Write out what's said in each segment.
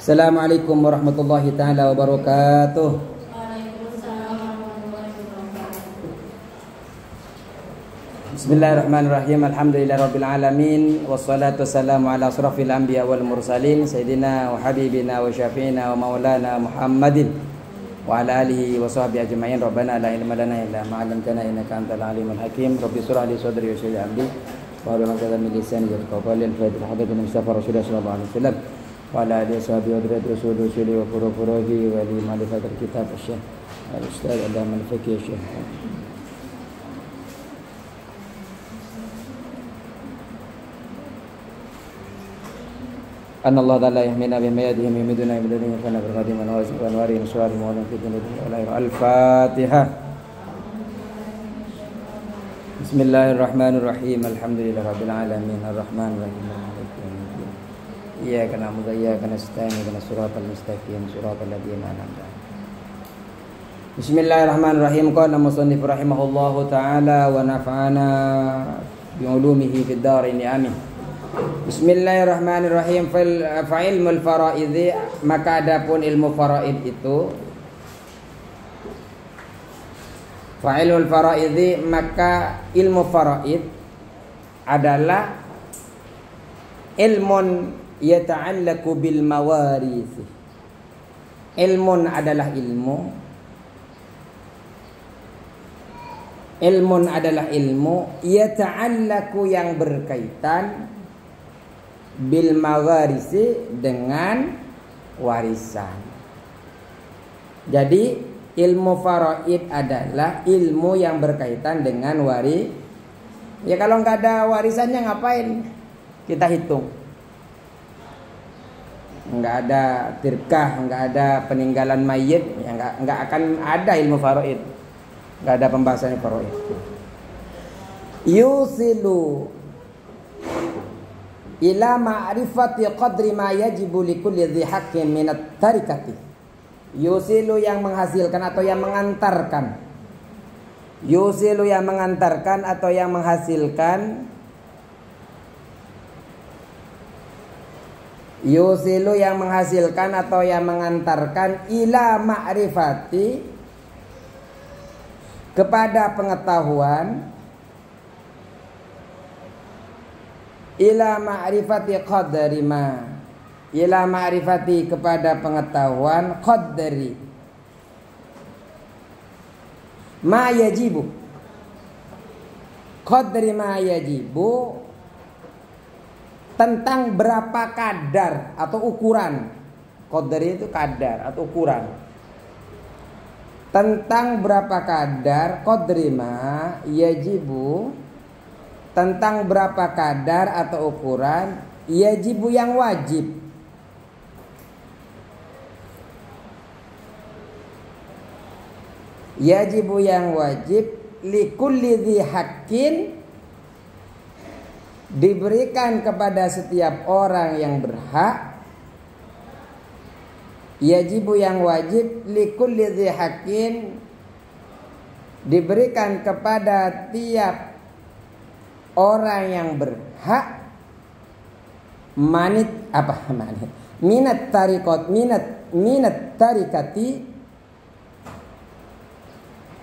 Assalamualaikum warahmatullahi taala wabarakatuh. Waalaikumsalam warahmatullahi wabarakatuh. Bismillahirrahmanirrahim. Alhamdulillahirabbil alamin wassalatu wassalamu ala asrafil anbiya wal mursalin sayyidina wa habibina wa syafiina wa maulana Muhammadin wa ala alihi wa sahbihi ajma'in. Rabbana la ilma lana illa ma 'allamtana innaka antal alimul hakim. Rabbi shrah li sadri wa yassir li amri wahlul 'uqdatam min lisani yafqahu qawli. Al-Fatihah. Hadatsana Mustafa Rasulullah sallallahu alaihi wasallam wa ala alihi washabihi wa rasulullahi wa furuhi wa li ma'rifatil kitab asy-syekh al-ustaz al-alam al-faqih syekh. An Allah Ta'ala yahmina bima yadihi yamiduna ibadina kana berqadim wa wasif wa anwari nuswari mawlan fi dunya al-Fatihah. Bismillahirrahmanirrahim. Alhamdulillahirabbil alamin arrahmanir rahim maliki yaumiddin. Iyyaka na'budu wa iyyaka nasta'in ihdinas siratal mustaqim siratal ladzina an'amta 'alaihim. Bismillahirrahmanirrahim. Qala musannif rahimahullahu ta'ala wa nafa'ana bi ulumihi fid dharain amin. Bismillahirrahmanirrahim. Fa'ilmul faraidhi, maka adapun ilmu faraid itu, fa'ilmul faraidhi, maka ilmu faraid adalah ilmun yata'allaqu bil mawarith. Ilmun adalah ilmu, ilmun adalah ilmu yata'allaqu yang berkaitan bil mawarisi dengan warisan. Jadi ilmu faraid adalah ilmu yang berkaitan dengan waris. Ya kalau nggak ada warisannya ngapain kita hitung? Nggak ada tirkah, nggak ada peninggalan mayit, ya nggak akan ada ilmu faraid. Nggak ada pembahasannya faraid. Yusilu ila ma'rifati qadri ma yajibu likulli dhi haqqin minat tarikati. Yusilu yang menghasilkan atau yang mengantarkan. Yusilu yang mengantarkan atau yang menghasilkan. Yusilu yang menghasilkan atau yang mengantarkan ila ma'rifati, kepada pengetahuan, ila ma'rifati qadri ma, ila ma'rifati kepada pengetahuan qadri ma yajibu, qadri ma yajibu, tentang berapa kadar atau ukuran. Qadri itu kadar atau ukuran. Tentang berapa kadar, qadri ma yajibu, tentang berapa kadar atau ukuran yajibu yang wajib. Yajibu yang wajib likulli dhi haqqin, diberikan kepada setiap orang yang berhak. Yajibu yang wajib likulli dhi haqqin, diberikan kepada tiap orang yang berhak, minat tarikati,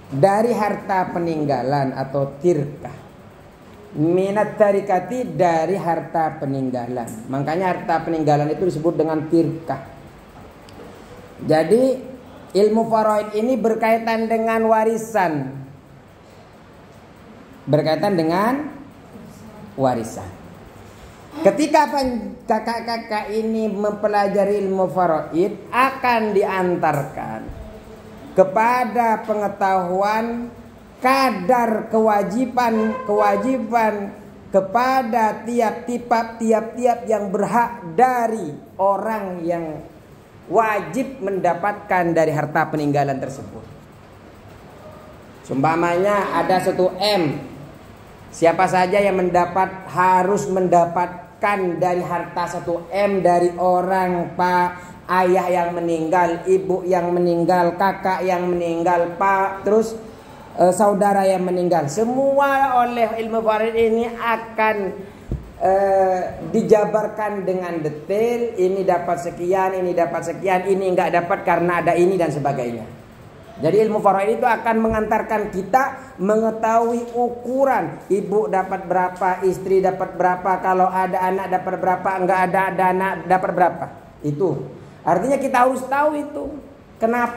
dari harta peninggalan atau tirkah. Minat tarikati, dari harta peninggalan. Makanya harta peninggalan itu disebut dengan tirkah. Jadi ilmu faraid ini berkaitan dengan warisan, berkaitan dengan warisan. Ketika kakak-kakak ini mempelajari ilmu faraid, akan diantarkan kepada pengetahuan kadar kewajiban kepada tiap-tiap yang berhak dari orang yang wajib mendapatkan dari harta peninggalan tersebut. Sumpamanya ada 1 M. Siapa saja yang harus mendapatkan dari harta 1 M dari orang ayah yang meninggal, ibu yang meninggal, kakak yang meninggal, terus saudara yang meninggal. Semua oleh ilmu faraid ini akan dijabarkan dengan detail, ini dapat sekian, ini dapat sekian, ini enggak dapat karena ada ini dan sebagainya. Jadi ilmu faraid itu akan mengantarkan kita mengetahui ukuran, ibu dapat berapa, istri dapat berapa, kalau ada anak dapat berapa, enggak ada anak dapat berapa. Itu artinya kita harus tahu itu. Karena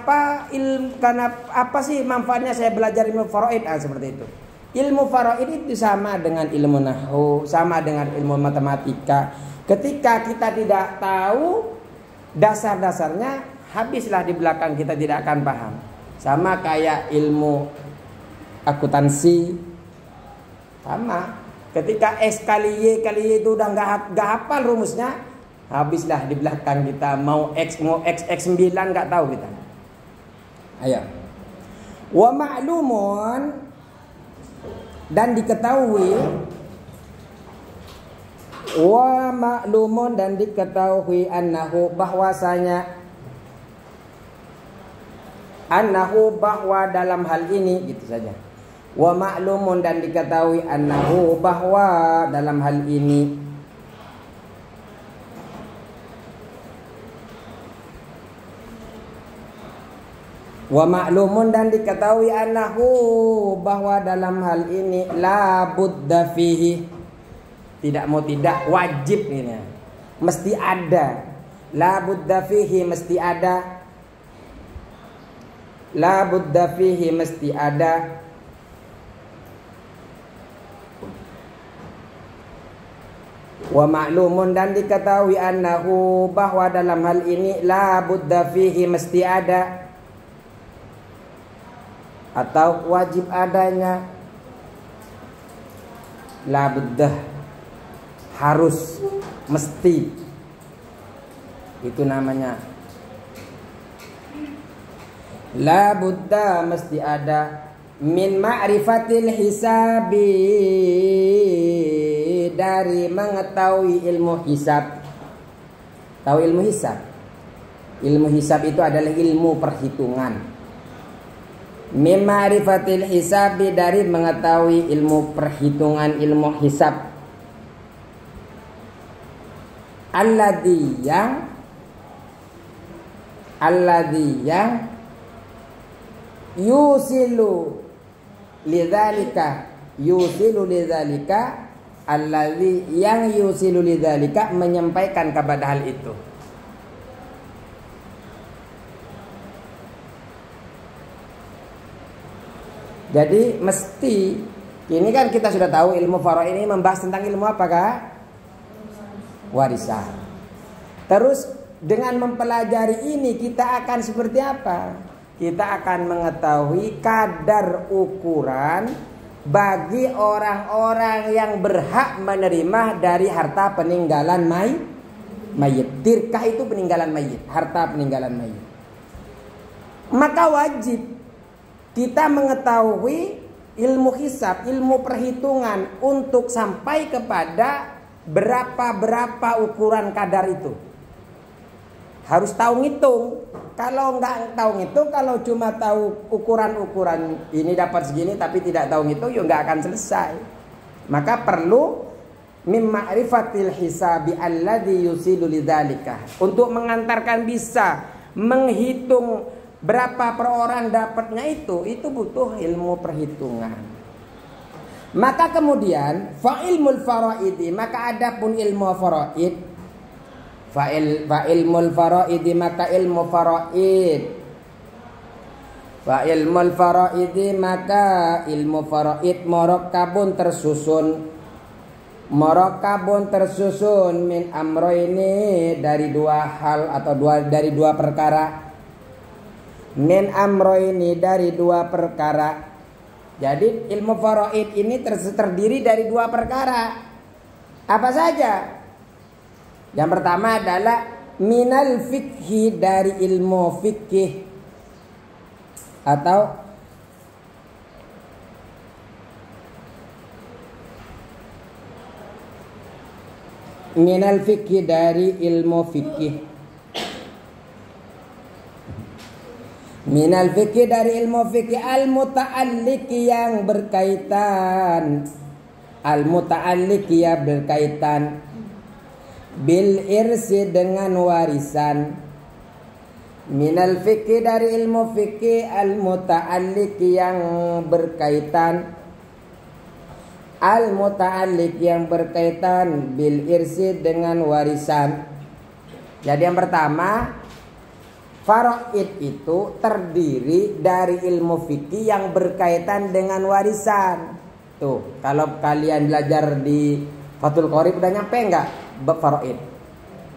apa sih manfaatnya saya belajar ilmu faraid? Seperti itu. Ilmu faraid itu sama dengan ilmu nahwu, sama dengan ilmu matematika. Ketika kita tidak tahu dasar-dasarnya, habislah di belakang kita tidak akan paham. Sama kayak ilmu akuntansi. Sama. Ketika X kali Y itu udah nggak hafal rumusnya, habislah di belakang kita. Mau X 9 nggak tahu kita. Ayo. Wa ma'lumun, dan diketahui, wa ma'lumun, dan diketahui annahu, bahwasanya, annahu, bahwa dalam hal ini, gitu saja. Wa ma'lumun, dan diketahui annahu, bahwa dalam hal ini, wa ma'lumun, dan diketahui annahu, bahwa dalam hal ini, la budda fihi, tidak mau tidak, wajib ini, mesti ada. La budda fihi, mesti ada. La budda fihi, mesti ada. Wa ma'lumun, dan diketahui annahu, bahwa dalam hal ini, la budda fihi, mesti ada, atau wajib adanya. La budda, harus, mesti, itu namanya. La budda, mesti ada. Min ma'rifatil hisabi, dari mengetahui ilmu hisab. Tahu ilmu hisab? Ilmu hisab itu adalah ilmu perhitungan. Min ma'rifatil hisabi, dari mengetahui ilmu perhitungan, ilmu hisab. Alladhi, yang yusilu lidzalika, alladzi, yang yusilu lidzalika, menyampaikan kepada hal itu. Jadi mesti, ini kan kita sudah tahu ilmu faraid ini membahas tentang ilmu apa, Kak? Warisan. Terus dengan mempelajari ini kita akan seperti apa? Kita akan mengetahui kadar ukuran bagi orang-orang yang berhak menerima dari harta peninggalan mayit. Tirkah itu peninggalan mayit, harta peninggalan mayit. Maka wajib kita mengetahui ilmu hisab, ilmu perhitungan untuk sampai kepada berapa ukuran kadar itu. Harus tahu ngitung. Kalau nggak tahu ngitung, kalau cuma tahu ukuran ini dapat segini tapi tidak tahu ngitung, ya nggak akan selesai. Maka perlu mim ma'rifatil hisabi alladzi yusilu lidzalika, untuk mengantarkan bisa menghitung berapa per orang dapatnya itu butuh ilmu perhitungan. Maka kemudian fa ilmul faraidi, maka adapun ilmu faraid, fa ilmul faraidi, maka ilmu faraid, fa ilmul faraidi, maka ilmu faraid murakkabun tersusun min amroini, dari dua hal atau dari dua perkara. Min amroini, dari dua perkara. Jadi ilmu faraid ini terdiri dari dua perkara. Apa saja? Yang pertama adalah minal fikhi, dari ilmu fikih, atau minal fikhi, dari ilmu fikih. Minal fikih, dari ilmu fikih, al muta'alliq, yang berkaitan, Al-muta'alliq ya berkaitan, bil irsi dengan warisan, minal fikih dari ilmu fikih, al-muta'alliq yang berkaitan, al-muta'alliq yang berkaitan bil irsi dengan warisan. Jadi yang pertama, faraid itu terdiri dari ilmu fikih yang berkaitan dengan warisan. Tuh, kalau kalian belajar di Fathul Qorib udah nyampe enggak bab faraid?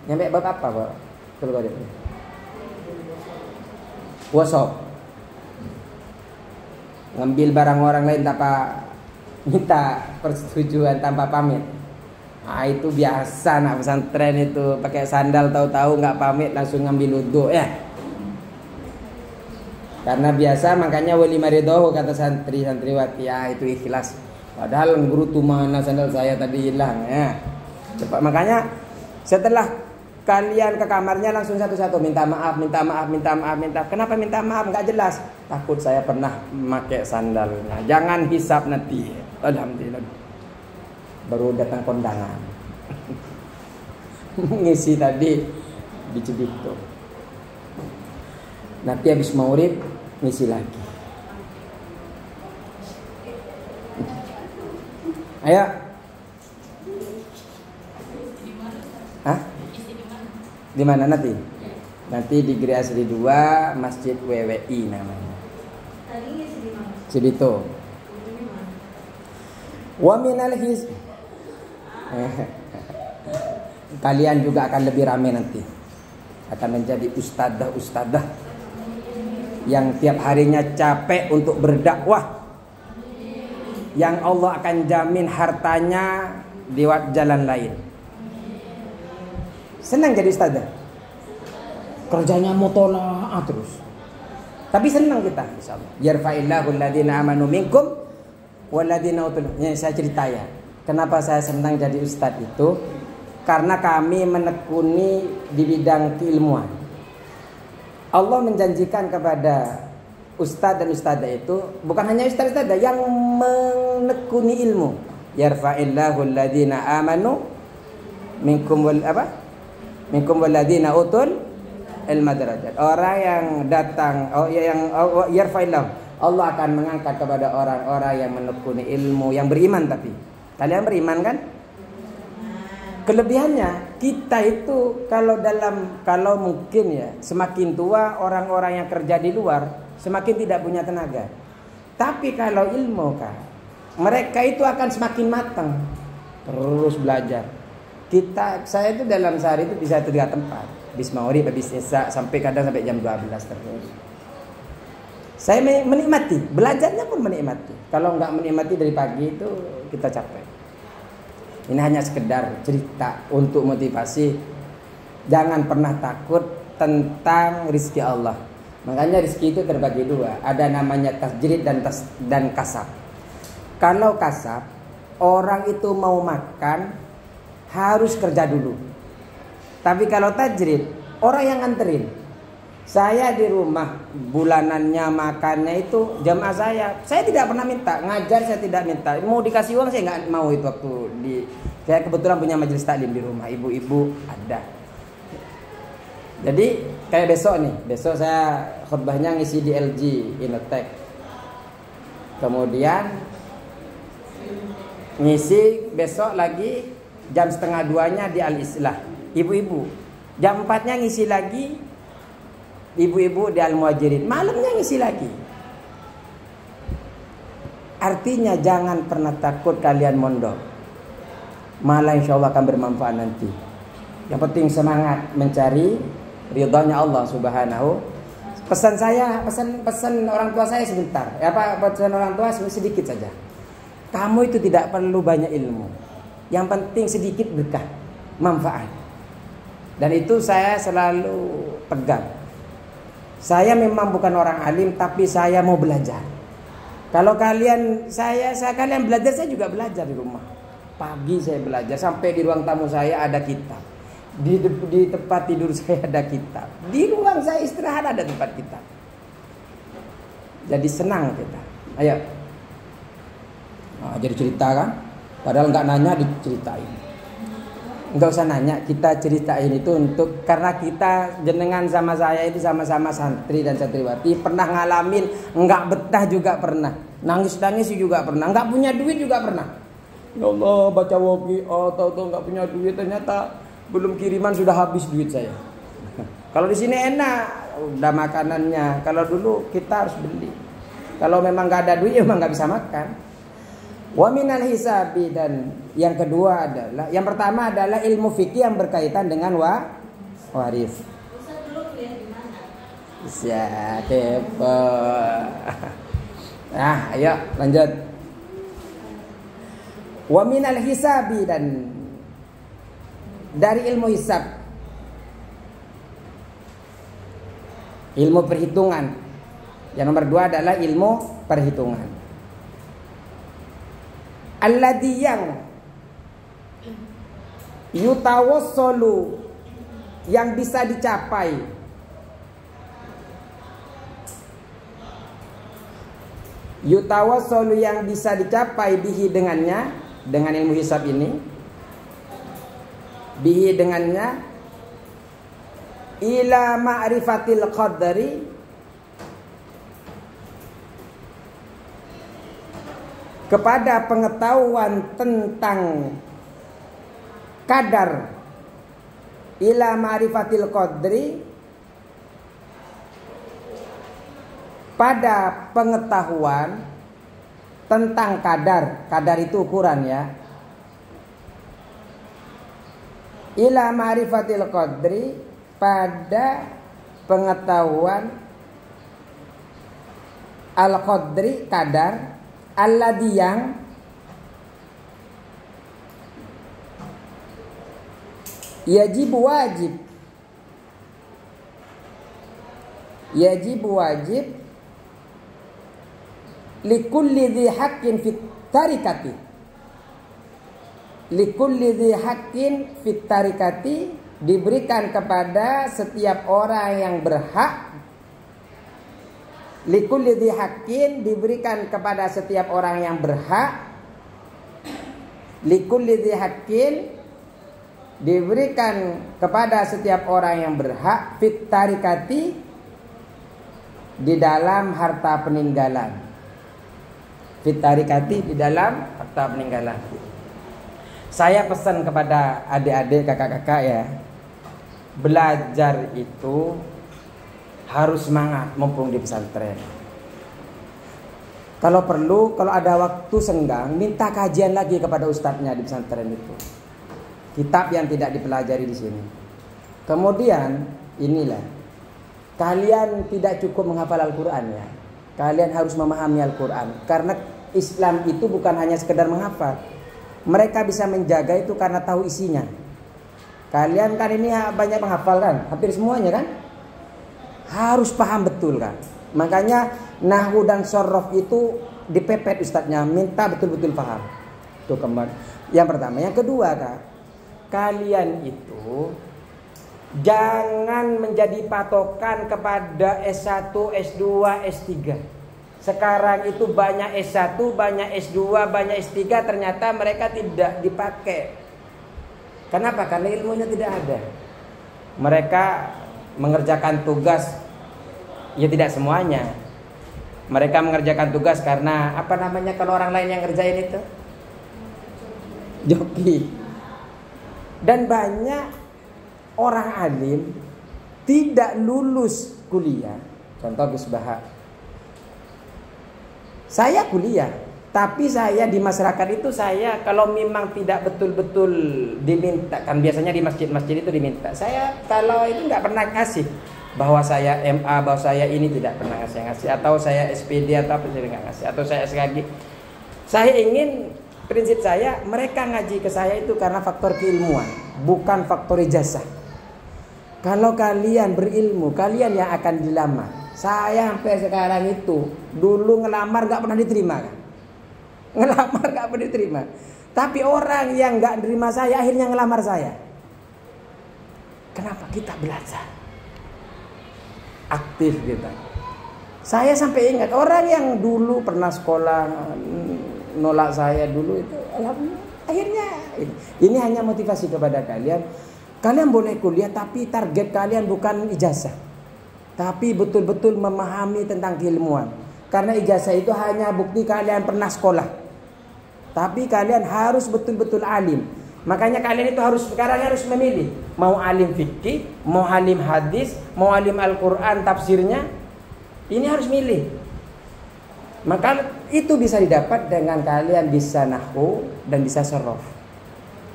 Nyampe bab apa, Pak? Fathul Qorib. Wasop. Ngambil barang orang lain tanpa minta persetujuan, tanpa pamit. Ah, itu biasa anak pesantren itu pakai sandal tahu-tahu enggak pamit langsung ngambil wudu ya. Karena biasa makanya wali maridohu kata santri-santriwati, ya itu ikhlas. Padahal guru tuh mana sandal saya tadi hilang ya. Cepat, makanya setelah kalian ke kamarnya langsung satu-satu minta maaf. Kenapa minta maaf? Enggak jelas. Takut saya pernah memakai sandalnya. Jangan hisap nanti. Alhamdulillah. Baru datang kondangan. Ngisi tadi di Cibito. Nanti habis maurib ngisi lagi. Ayo. Hah? Di mana nanti? Nanti di Gria Sri 2 Masjid WWI namanya. Tadi ngisi di mana? Cibito. Wa minal his. Kalian juga akan lebih ramai nanti. Akan menjadi ustadzah yang tiap harinya capek untuk berdakwah, yang Allah akan jamin hartanya di jalan lain. Senang jadi ustadzah. Kerjanya mutola'ah terus. Tapi senang kita insyaallah. Yarfa'illahu alladziina amanu minkum walladziina utul. Saya cerita ya. Kenapa saya senang jadi ustadz itu? Karena kami menekuni di bidang keilmuan. Allah menjanjikan kepada ustadz dan ustadzah itu, bukan hanya ustadz-ustadzah yang menekuni ilmu. Yarfa'illahu alladziina amanu minkum walladziina utul ilma darajat. Orang yang datang, yarfa'illahu, Allah akan mengangkat kepada orang-orang yang menekuni ilmu, yang beriman. Tapi kalian beriman kan? Kelebihannya kita itu kalau mungkin ya, semakin tua orang-orang yang kerja di luar semakin tidak punya tenaga. Tapi kalau ilmu kan, mereka itu akan semakin matang, terus belajar. Saya itu dalam sehari itu bisa 3 tempat, habis maghrib, habis isya, sampai kadang sampai jam 12 terus. Saya menikmati, belajarnya pun menikmati. Kalau nggak menikmati dari pagi itu kita capek. Ini hanya sekedar cerita untuk motivasi. Jangan pernah takut tentang rizki Allah. Makanya rizki itu terbagi 2. Ada namanya tasjrid dan kasab. Kalau kasab, orang itu mau makan harus kerja dulu. Tapi kalau tajrid, orang yang nganterin. Saya di rumah bulanannya makannya itu jamaah saya tidak pernah minta, ngajar saya tidak minta, mau dikasih uang saya nggak mau. Itu waktu saya kebetulan punya majelis taklim di rumah, ibu-ibu ada. Jadi kayak besok saya khutbahnya ngisi di LG Innotech, kemudian ngisi besok lagi jam 1:30 di Al-Islah, ibu-ibu. Jam 4-nya ngisi lagi ibu-ibu di Al-Muhajirin, malamnya ngisi lagi. Artinya jangan pernah takut kalian mondok, malah insya Allah akan bermanfaat nanti. Yang penting semangat mencari ridhonya Allah Subhanahu. Pesan orang tua saya sebentar. Pesan orang tua sedikit saja. Kamu itu tidak perlu banyak ilmu, yang penting sedikit berkah, manfaat. Dan itu saya selalu pegang. Saya memang bukan orang alim, tapi saya mau belajar. Kalau kalian kalian belajar, saya juga belajar di rumah. Pagi saya belajar, sampai di ruang tamu saya ada kitab. Di tempat tidur saya ada kitab. Di ruang saya istirahat ada tempat kitab. Jadi senang kita. Ayo. Jadi cerita kan? Padahal nggak nanya diceritain. Nggak usah nanya, kita ceritain itu untuk karena kita jenengan sama saya itu sama-sama santri dan santriwati pernah ngalamin nggak betah juga pernah, nangis-nangis juga pernah, nggak punya duit juga pernah. Ya Allah baca woki, tahu-tahu nggak punya duit ternyata belum kiriman sudah habis duit saya. Kalau di sini enak, udah makanannya. Kalau dulu kita harus beli. Kalau memang nggak ada duit, memang nggak bisa makan. Wa minal hisabi, dan yang kedua adalah, yang pertama adalah ilmu fikih yang berkaitan dengan waris. Ustaz dulu kuliah di mana? Ya, kepo. Nah, ayo lanjut. Wa minal hisabi, dan dari ilmu hisab, ilmu perhitungan. Yang nomor 2 adalah ilmu perhitungan. Alladzi yang yutawassalu, yang bisa dicapai, yutawassalu yang bisa dicapai bihi dengannya, dengan ilmu hisab ini, bihi dengannya, ila ma'rifatil qadri, kepada pengetahuan tentang kadar, ila ma'rifatil qadri, pada pengetahuan tentang kadar. Kadar itu ukuran ya. Ila ma'rifatil qadri, pada pengetahuan al-qadri, kadar, alladzi yang yajib wajib likulli dhi haqqin fit tarikati, likulli dhi haqqin fit tarikati, diberikan kepada setiap orang yang berhak, likulli dhi haqqin, diberikan kepada setiap orang yang berhak, likulli dhi haqqin, diberikan kepada setiap orang yang berhak, fit tarikati, di dalam harta peninggalan, fit tarikati, di dalam harta peninggalan. Saya pesan kepada adik-adik, kakak-kakak ya, belajar itu harus semangat mumpung di pesantren. Kalau perlu, kalau ada waktu senggang, minta kajian lagi kepada ustadznya di pesantren itu. Kitab yang tidak dipelajari di sini. Kemudian inilah, kalian tidak cukup menghafal Al-Quran ya. Kalian harus memahami Al-Quran. Karena Islam itu bukan hanya sekedar menghafal. Mereka bisa menjaga itu karena tahu isinya. Kalian kan ini banyak menghafal kan, hampir semuanya kan. Harus paham betul kan. Makanya nahwu dan sorof itu dipepet ustadznya, minta betul-betul paham. Itu kembali. Yang pertama, yang kedua kan, kalian itu jangan menjadi patokan kepada S1, S2, S3. Sekarang itu banyak S1, banyak S2, banyak S3, ternyata mereka tidak dipakai. Kenapa? Karena ilmunya tidak ada. Mereka mengerjakan tugas, ya tidak semuanya. Mereka mengerjakan tugas karena apa namanya kalau orang lain yang ngerjain itu? Joki. Dan banyak orang alim tidak lulus kuliah. Contoh Gus Baha. Saya kuliah, tapi saya di masyarakat itu saya kalau memang tidak betul-betul diminta, kan biasanya di masjid-masjid itu diminta. Saya kalau itu nggak pernah ngasih bahwa saya MA, bahwa saya ini tidak pernah ngasih, atau saya SPD atau apa tidak ngasih, atau saya SKG. Saya ingin, prinsip saya, mereka ngaji ke saya itu karena faktor keilmuan, bukan faktor ijazah. Kalau kalian berilmu, kalian yang akan dilamar. Saya sampai sekarang itu dulu ngelamar gak pernah diterima kan? Ngelamar gak pernah diterima. Tapi orang yang gak nerima saya akhirnya ngelamar saya. Kenapa? Kita belajar aktif kita. Saya sampai ingat orang yang dulu pernah sekolah nolak saya dulu itu, alhamdulillah Akhirnya ini hanya motivasi kepada kalian. Kalian boleh kuliah tapi target kalian bukan ijazah, tapi betul-betul memahami tentang keilmuan. Karena ijazah itu hanya bukti kalian pernah sekolah, tapi kalian harus betul-betul alim. Makanya kalian itu sekarang harus memilih, mau alim fikih, mau alim hadis, mau alim Al-Quran tafsirnya. Ini harus milih. Maka itu bisa didapat dengan kalian bisa nahwu dan bisa sorof.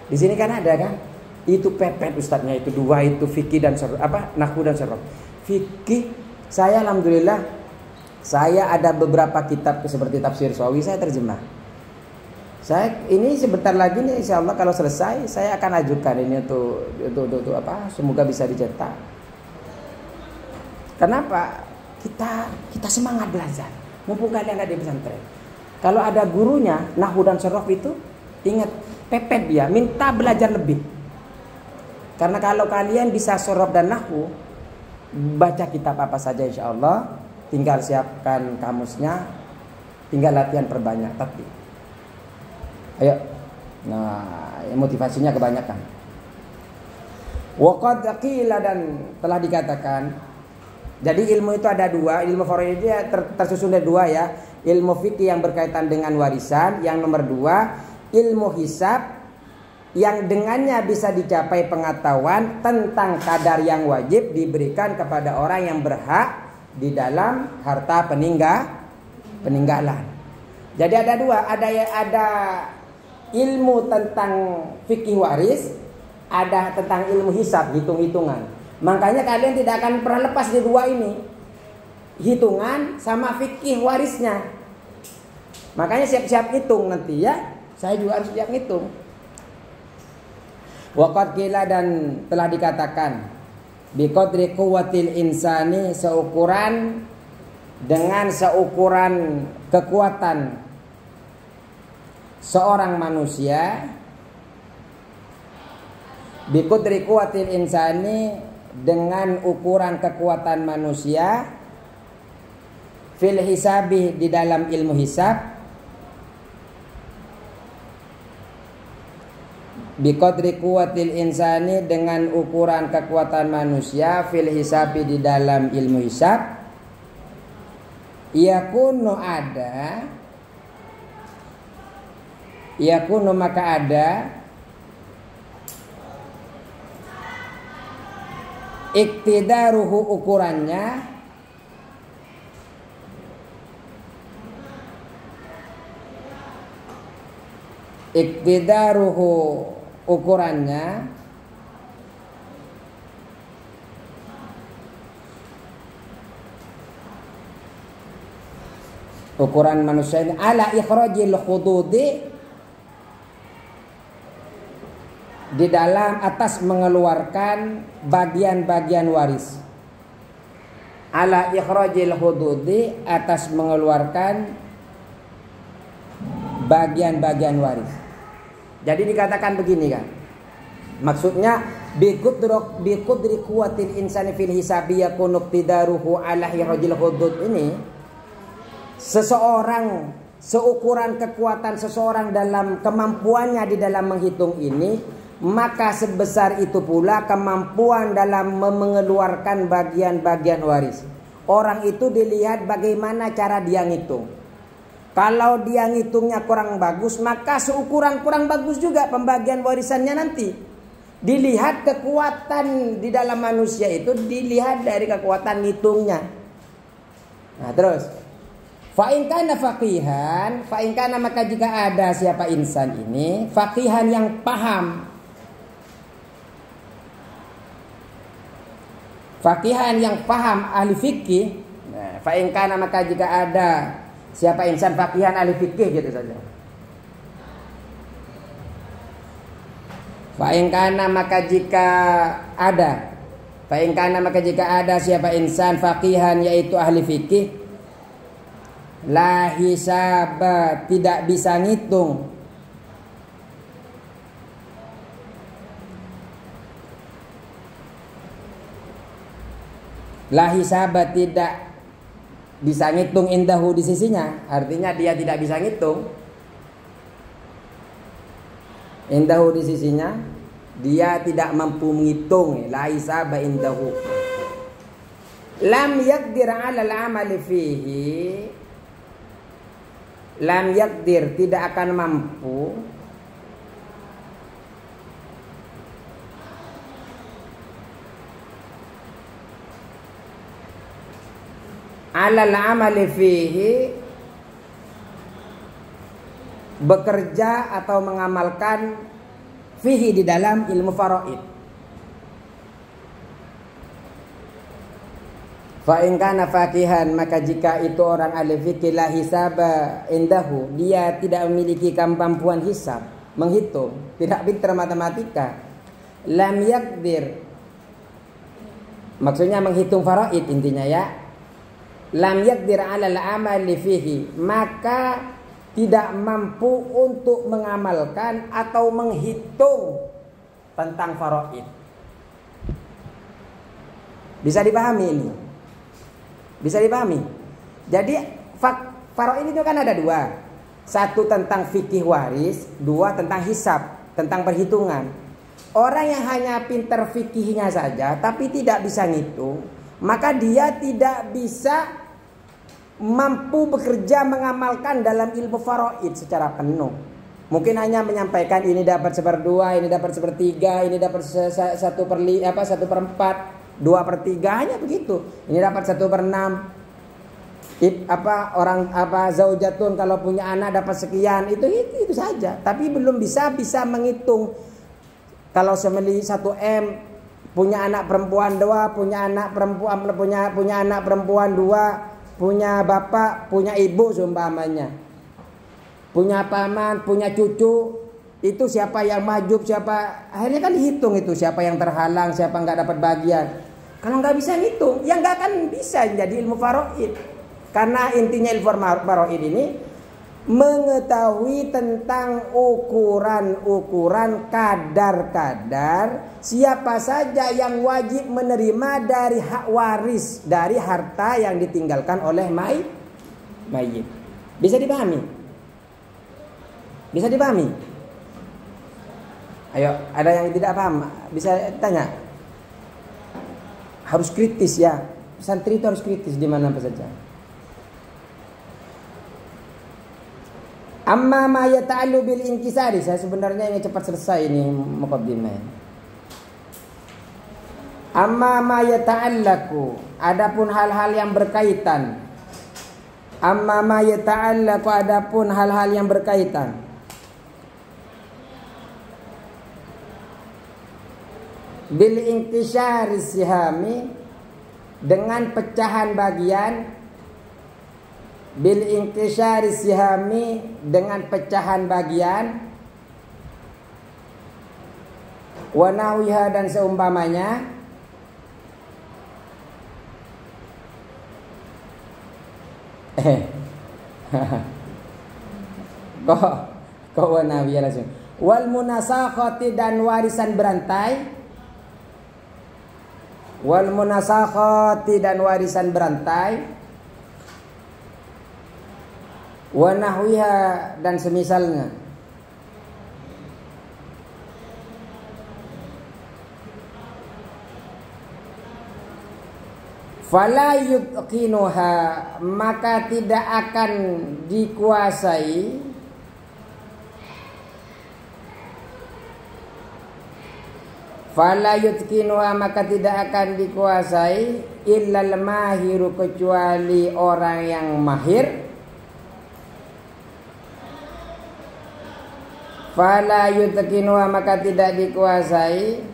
Di sini kan ada kan? Itu pepet ustadznya itu dua itu fikih dan sorof, nahwu dan sorof. Fikih saya alhamdulillah saya ada beberapa kitab seperti tafsir Sawi saya terjemah. Saya ini sebentar lagi nih insya Allah kalau selesai saya akan ajukan ini untuk semoga bisa dicetak. Kenapa? Kita semangat belajar. Mumpung kalian ada di pesantren. Kalau ada gurunya nahwu dan sorof itu ingat pepet dia, minta belajar lebih. Karena kalau kalian bisa sorof dan nahwu, baca kitab apa saja insya Allah, tinggal siapkan kamusnya, tinggal latihan perbanyak. Tapi ayo, nah motivasinya kebanyakan. Waqad qila dan telah dikatakan. Jadi ilmu itu ada dua, ilmu faraid tersusun dari dua ya. Ilmu fikih yang berkaitan dengan warisan, yang nomor dua ilmu hisab yang dengannya bisa dicapai pengetahuan tentang kadar yang wajib diberikan kepada orang yang berhak di dalam harta peninggalan. Jadi ada dua, ada ilmu tentang fikih waris, ada tentang ilmu hisab, hitung-hitungan. Makanya kalian tidak akan pernah lepas di dua ini, hitungan sama fikih warisnya. Makanya siap-siap hitung nanti ya. Saya juga harus siap hitung. Waqad qila dan telah dikatakan biqadri quwwatil insani seukuran dengan seukuran kekuatan seorang manusia. Biqadri quwwatil insani dengan ukuran kekuatan manusia fil hisabi di dalam ilmu hisab, biqadri quwwatil insani dengan ukuran kekuatan manusia fil hisabi di dalam ilmu hisab, yakunu maka ada iktidaruhu ukurannya ukuran manusia ini ala ikhrajil hududi di dalam atas mengeluarkan bagian-bagian waris. Ala ikhrajil hududi atas mengeluarkan bagian-bagian waris. Jadi dikatakan begini kan. Maksudnya biqudri quwwatil insani fil hisabi yakunu iqtidaruhu ala ikhrajil hudud ini, seseorang seukuran kekuatan seseorang dalam kemampuannya di dalam menghitung ini, maka sebesar itu pula kemampuan dalam mengeluarkan bagian-bagian waris. Orang itu dilihat bagaimana cara dia ngitung. Kalau dia ngitungnya kurang bagus, maka seukuran kurang bagus juga pembagian warisannya nanti. Dilihat kekuatan di dalam manusia itu dilihat dari kekuatan ngitungnya. Nah terus, fa'in kana faqihan, fa'in kana maka jika ada siapa insan ini faqihan yang paham, faqihan yang paham ahli fikih. Nah, fa in kana maka jika ada siapa insan faqihan ahli fikih gitu saja. Fa in kana maka jika ada, fa in kana maka jika ada siapa insan faqihan yaitu ahli fikih, la hisaba tidak bisa ngitung, la hisaba tidak bisa ngitung indahu di sisinya, artinya dia tidak bisa ngitung. Indahu di sisinya, dia tidak mampu menghitung. La hisaba indahu. Lam yaqdir 'ala al-'amali fihi. Lam yaqdir, tidak akan mampu alal amali fihi, bekerja atau mengamalkan fihi di dalam ilmu faraid. Fa in kana faqihan, maka jika itu orang ahli fikih la hisaba indahu, dia tidak memiliki kemampuan hisab, menghitung, tidak pintar matematika. Lam yaqdir, maksudnya menghitung faraid intinya ya. Lam yaqdir 'alal amali fihi, maka tidak mampu untuk mengamalkan atau menghitung tentang faraid. Bisa dipahami ini? Bisa dipahami? Jadi faraid itu kan ada dua. Satu tentang fikih waris, dua tentang hisab, tentang perhitungan. Orang yang hanya pintar fikihnya saja tapi tidak bisa ngitung, maka dia tidak bisa mampu bekerja mengamalkan dalam ilmu faraid secara penuh. Mungkin hanya menyampaikan ini dapat 1/2, ini dapat 1/3, ini dapat 1/4, 2/3, hanya begitu. Ini dapat 1/6. Zaujatun kalau punya anak dapat sekian, itu saja. Tapi belum bisa menghitung. Kalau semeli 1 M, punya anak perempuan 2, punya anak perempuan 2, punya bapak, punya ibu seumpamanya, punya paman, punya cucu, itu siapa yang mahjub, siapa, akhirnya kan dihitung itu siapa yang terhalang, siapa nggak dapat bagian. Kalau nggak bisa ngitung, ya nggak akan bisa jadi ilmu faraid. Karena intinya ilmu faraid ini mengetahui tentang ukuran-ukuran, kadar-kadar siapa saja yang wajib menerima dari hak waris, dari harta yang ditinggalkan oleh mayit. Bisa dipahami? Bisa dipahami? Ayo, ada yang tidak paham? Bisa tanya. Harus kritis ya. Santri itu harus kritis di mana saja. Amma ma yata'allu bil inkisari, saya sebenarnya ingin cepat selesai ini muqaddimah. Amma ma yata'allaku, adapun hal-hal yang berkaitan. Amma ma yata'allaku, adapun hal-hal yang berkaitan. Bil inkisari sihami, dengan pecahan bagian. Bil inkisari sihami, dengan pecahan bagian. Wa nahwiha, dan seumpamanya. Kok wa nahwiha langsung. Wal munasakhati, dan warisan berantai. Wal munasakhati, dan warisan berantai. Wa nahwiha, dan semisalnya. Fala yutqinuha, maka tidak akan dikuasai. Fala yutqinuha, maka tidak akan dikuasai illal mahiru, kecuali orang yang mahir. Fala yutqinuha, maka tidak dikuasai.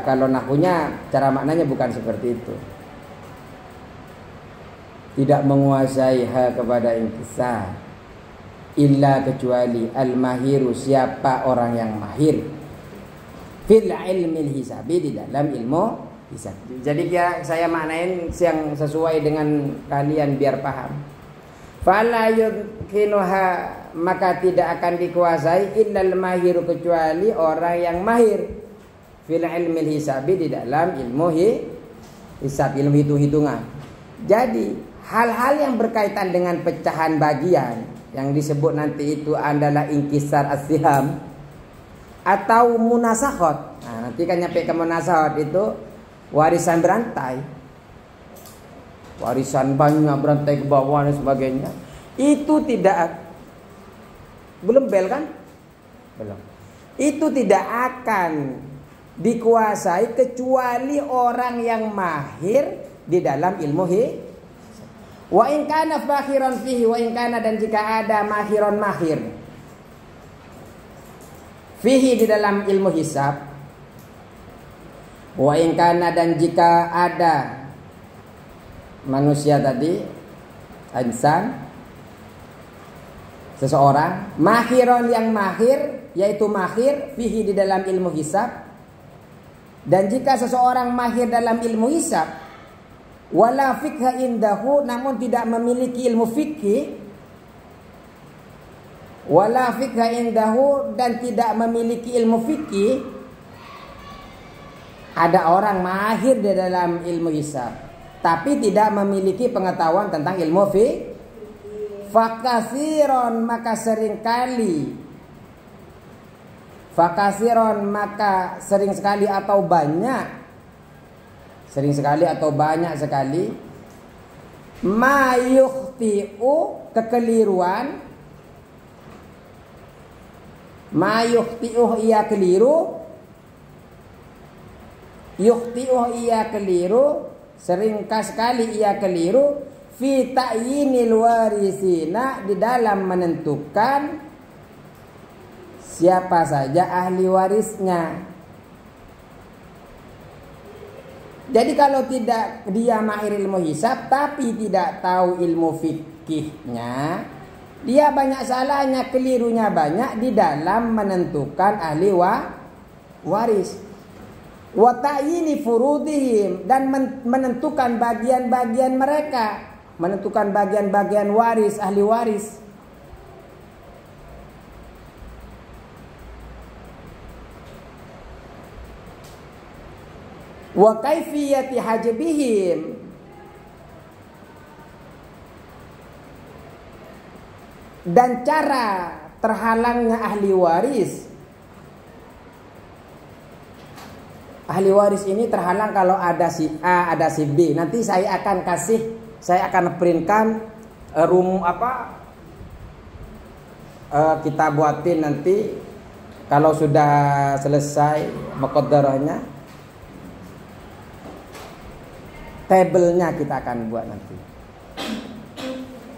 Kalau nahwunya cara maknanya bukan seperti itu. Tidak menguasai kepada inkisar, illa, kecuali al-mahiru, siapa orang yang mahir, fil ilmil hisabi, di dalam ilmu hisab. Jadi saya maknain yang sesuai dengan kalian biar paham. Fala yumkinuha, maka tidak akan dikuasai illal mahiru, kecuali orang yang mahir, fil ilmil hisabi, di dalam ilmu hisab, ilmu hitung-hitungan. Jadi hal-hal yang berkaitan dengan pecahan bagian yang disebut nanti itu adalah inkisar as-siham atau munasakhot. Nah, nanti kan nyampe ke munasakhot itu warisan berantai. Warisan banyak berantai ke bawah dan sebagainya. Itu tidak, belum bel kan? Belum. Itu tidak akan dikuasai kecuali orang yang mahir di dalam ilmu wa in kana fakhiran fihi, wa in kana, dan jika ada mahiron mahir fihi di dalam ilmu hisab, wa in kana, dan jika ada manusia tadi insan seseorang mahiron yang mahir, yaitu mahir fihi di dalam ilmu hisab, dan jika seseorang mahir dalam ilmu hisab wala fikha indahu, namun tidak memiliki ilmu fikih, wala fikha indahu, dan tidak memiliki ilmu fikih. Ada orang mahir di dalam ilmu hisab tapi tidak memiliki pengetahuan tentang ilmu fikih. Fakasiron, maka seringkali, fakasiron, maka sering sekali atau banyak, sering sekali atau banyak sekali, mayukhti'u, kekeliruan, mayukhti'u, ia keliru, yukhti'u, ia keliru, sering sekali ia keliru, fi ta'yinil warisina, di dalam menentukan siapa saja ahli warisnya. Jadi kalau tidak dia mahir ilmu hisab tapi tidak tahu ilmu fikihnya, dia banyak salahnya, kelirunya banyak di dalam menentukan ahli waris. Wa ta'yini furudihim, dan menentukan bagian-bagian mereka, menentukan bagian-bagian waris, ahli waris. Wa kaifiyati hajbihim, dan cara terhalangnya ahli waris. Ahli waris ini terhalang kalau ada si A, ada si B. Nanti saya akan printkan kita buatin nanti kalau sudah selesai muqaddarahnya, tabelnya kita akan buat nanti.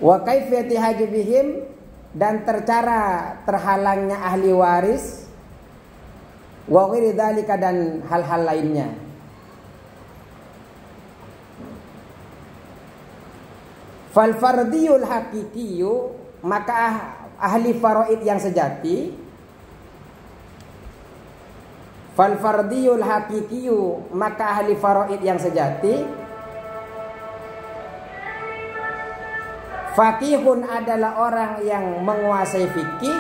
Wa kaifiyati hajbihim, dan tercara terhalangnya ahli waris, wa ghairi dzalika, dan hal-hal lainnya. Fal fardiyul haqiqiyu, maka ahli faraid yang sejati, fal fardiyul haqiqiyu, maka ahli faraid yang sejati, faqihun, adalah orang yang menguasai fikih.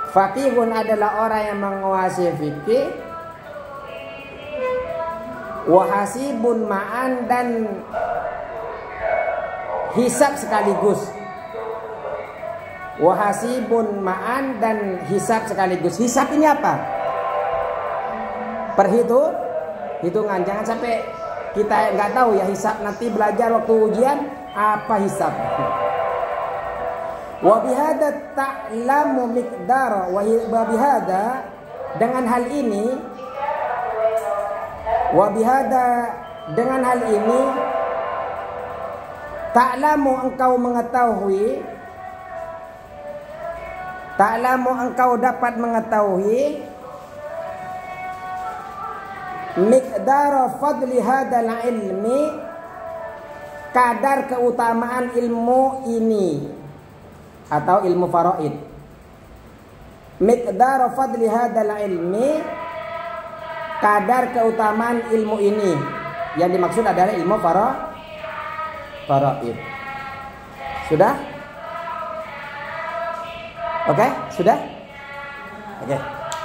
Faqihun adalah orang yang menguasai fikih. Wa hasibun ma'an, dan hisab sekaligus. Wa hasibun ma'an, dan hisab sekaligus. Hisab ini apa? Hitungan. Jangan sampai kita nggak tahu ya hisab, nanti belajar waktu ujian apa hisab. Wa bihada ta'lamu miqdara, wa bihada, dengan hal ini, wa bihada, dengan hal ini, ta'lamu, engkau mengetahui, ta'lamu, engkau dapat mengetahui, miqdara fadli hadal ilmi, kadar keutamaan ilmu ini atau ilmu faraid. Miqdar fadli hadal ilmi, kadar keutamaan ilmu ini. Yang dimaksud adalah ilmu faraid. Sudah? Oke, sudah? Oke.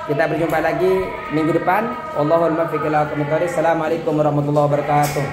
Kita berjumpa lagi minggu depan. Wallahul muwaffiq ila aqwamit thoriq. Assalamualaikum warahmatullahi wabarakatuh.